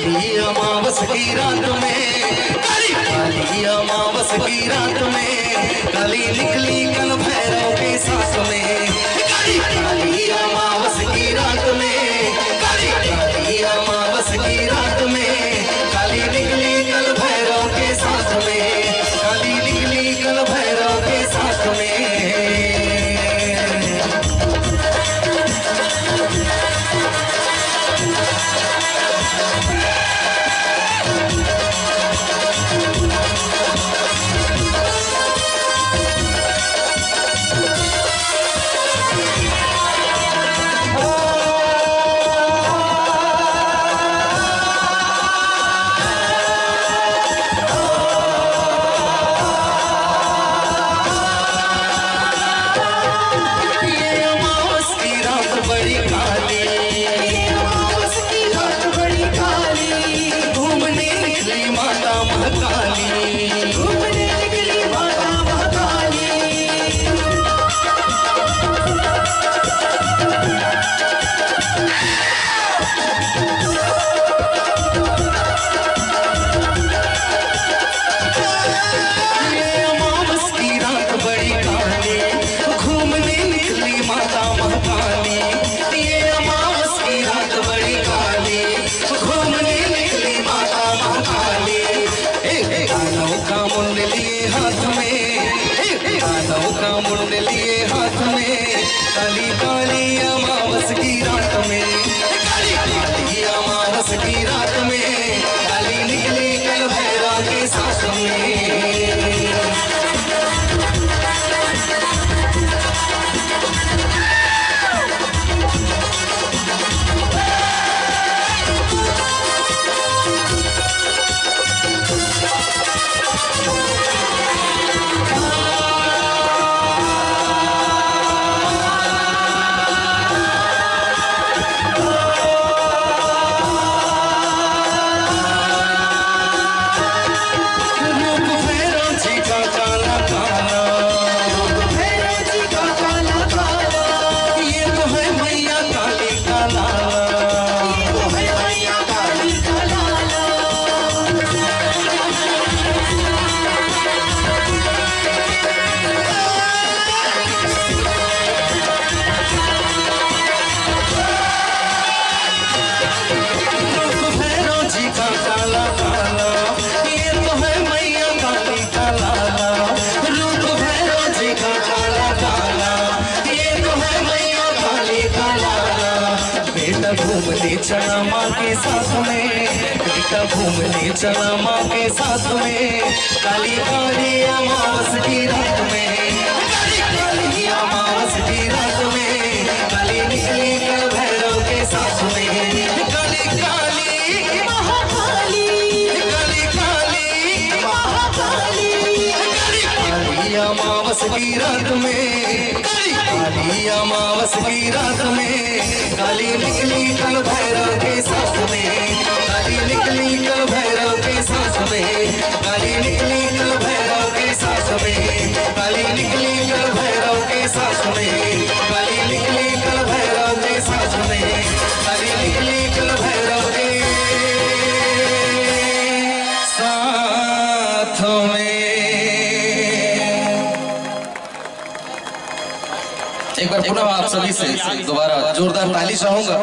काली अमावस की रात में, काली अमावस की रात में काली निकली कल भैरव के साथ में। काली अमावस की रात में, काली अमावस की रात में काली निकली कल भैरव के साथ में, काली निकली कल भैरव के साथ में। मुंड लिए हाथ में काली काली अमावस की रात में, काली अमावस की रात में काली निकली कल भैरव के साथ में। घूमने चला माँ के साथ में, बेटा घूमने चला माँ के साथ में काली काली अमावस की रात में, काली अमावस की रात में काली निकली कल भैरव के साथ में। काली काली महाकाली, काली काली महाकाली, काली अमावस की रात में, काली अमावस की रात में काली निकली कल भैरव के साथ में, काली निकली कल भैरव के साथ में, काली निकली कल भैरव के साथ में, काली निकली कल भैरव के साथ में, काली निकली कल भैरव के साथ में, काली निकली कल भैरव के साथ में। एक बार पुनः आप सभी से दोबारा जोरदार ताली चाहूंगा।